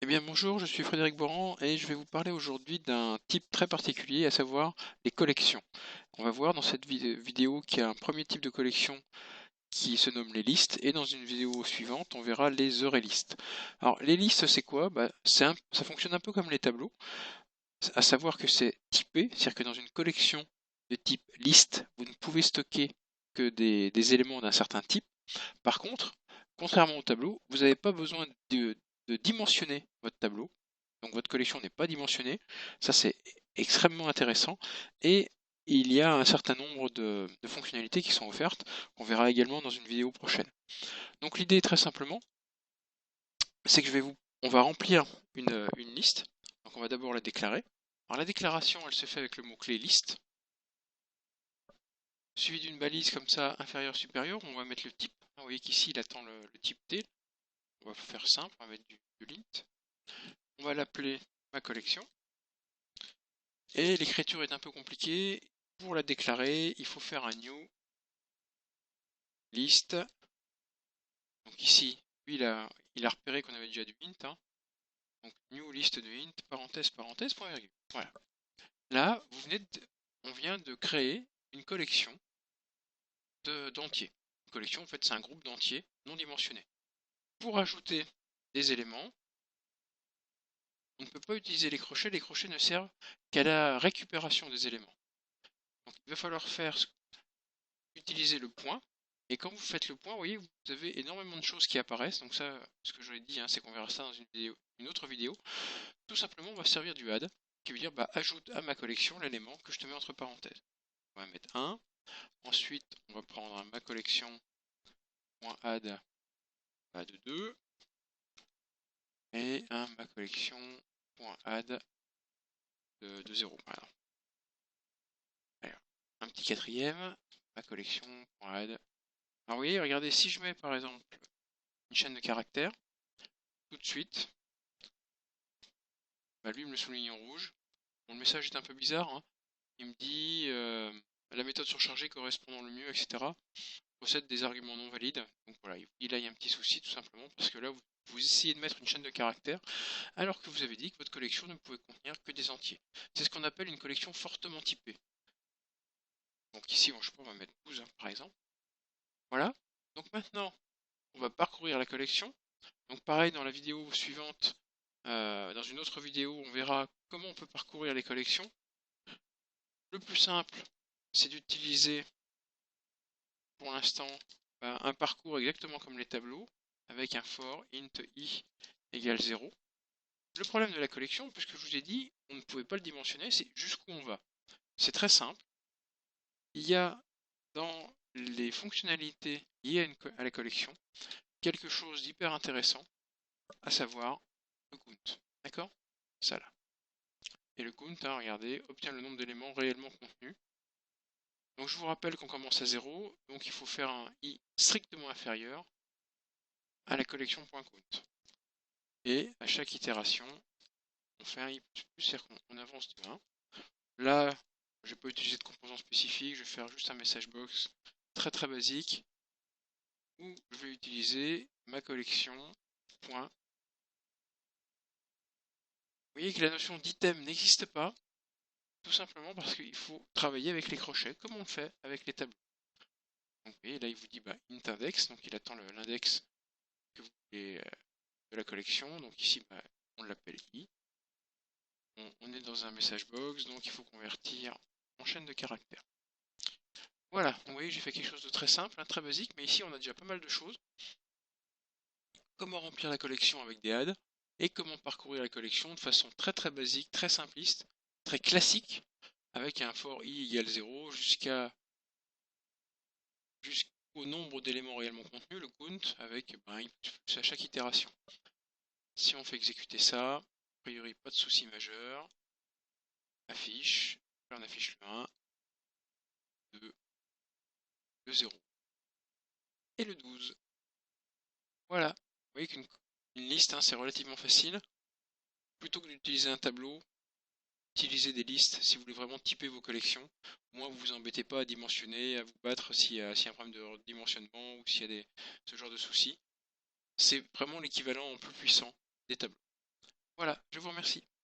Eh bien bonjour, je suis Frédéric Boran et je vais vous parler aujourd'hui d'un type très particulier, à savoir les collections. On va voir dans cette vidéo qu'il y a un premier type de collection qui se nomme les listes, et dans une vidéo suivante, on verra les listes. Alors les listes, c'est quoi? Ça fonctionne un peu comme les tableaux, à savoir que c'est typé, c'est-à-dire que dans une collection de type liste, vous ne pouvez stocker que des éléments d'un certain type. Par contre, contrairement au tableau, vous n'avez pas besoin de dimensionner votre tableau. Donc votre collection n'est pas dimensionnée. Ça, c'est extrêmement intéressant. Et il y a un certain nombre de fonctionnalités qui sont offertes, qu'on verra également dans une vidéo prochaine. Donc l'idée, très simplement, c'est que on va remplir une liste. Donc on va d'abord la déclarer. Alors la déclaration, elle se fait avec le mot-clé liste, suivi d'une balise comme ça, inférieur, supérieur. On va mettre le type. Vous voyez qu'ici, il attend le type T. On va faire simple, on va mettre du lint. On va l'appeler ma collection. Et l'écriture est un peu compliquée. Pour la déclarer, il faut faire un new list. Donc ici, lui, il a repéré qu'on avait déjà du int. Hein. Donc new list de int, parenthèse, parenthèse, point virgule. Voilà. Là, on vient de créer une collection d'entiers. Une collection, en fait, c'est un groupe d'entiers non dimensionnés. Pour ajouter des éléments, on ne peut pas utiliser les crochets ne servent qu'à la récupération des éléments. Donc il va falloir utiliser le point, et quand vous faites le point, vous voyez, vous avez énormément de choses qui apparaissent. Donc ça, ce que je l'ai dit, hein, c'est qu'on verra ça dans une autre vidéo. Tout simplement, on va servir du add, qui veut dire ajoute à ma collection l'élément que je te mets entre parenthèses. On va mettre 1, ensuite on va prendre un ma collection.add add 2, et un ma collection.add de 0. Voilà. Alors, un petit quatrième, ma collection.add. Alors vous voyez, regardez, si je mets par exemple une chaîne de caractères, tout de suite, lui il me le souligne en rouge. Bon, le message est un peu bizarre, hein. Il me dit la méthode surchargée correspondant le mieux, etc. possède des arguments non valides. Donc voilà, il a un petit souci tout simplement, parce que là vous essayez de mettre une chaîne de caractères, alors que vous avez dit que votre collection ne pouvait contenir que des entiers. C'est ce qu'on appelle une collection fortement typée. Donc ici, je sais pas, on va mettre 12 hein, par exemple. Voilà. Donc maintenant, on va parcourir la collection. Donc pareil, dans la vidéo suivante, dans une autre vidéo, on verra comment on peut parcourir les collections. Le plus simple, c'est d'utiliser pour l'instant un parcours exactement comme les tableaux, avec un for int i égale 0. Le problème de la collection, puisque je vous ai dit, on ne pouvait pas le dimensionner, c'est jusqu'où on va. C'est très simple. Il y a dans les fonctionnalités liées à la collection quelque chose d'hyper intéressant, à savoir le count. D'accord? Ça là. Et le count, hein, regardez, obtient le nombre d'éléments réellement contenus. Donc je vous rappelle qu'on commence à 0, donc il faut faire un i strictement inférieur à la collection.count. Et à chaque itération, on fait un i++, c'est-à-dire qu'on avance de 1. Là, je ne vais pas utiliser de composants spécifiques, je vais faire juste un message box très très basique, où je vais utiliser ma collection. Point. Vous voyez que la notion d'item n'existe pas, tout simplement parce qu'il faut travailler avec les crochets, comme on le fait avec les tableaux. Donc vous voyez, là il vous dit int index, donc il attend l'index que vous voulez de la collection. Donc ici, on l'appelle i. On est dans un message box, donc il faut convertir en chaîne de caractères. Voilà, vous voyez, j'ai fait quelque chose de très simple, hein, très basique, mais ici on a déjà pas mal de choses. Comment remplir la collection avec des adds, et comment parcourir la collection de façon très très basique, très simpliste, très classique, avec un for i égale 0 jusqu'au nombre d'éléments réellement contenus, le count, avec i plus à chaque itération. Si on fait exécuter ça, a priori pas de souci majeur. Affiche, on affiche le 1, 2, le 0 et le 12. Voilà, vous voyez qu'une liste, hein, c'est relativement facile. Plutôt que d'utiliser un tableau, utilisez des listes si vous voulez vraiment typer vos collections. Au moins, vous vous embêtez pas à dimensionner, à vous battre s'il y a un problème de dimensionnement ou s'il y a ce genre de soucis. C'est vraiment l'équivalent en plus puissant des tableaux. Voilà, je vous remercie.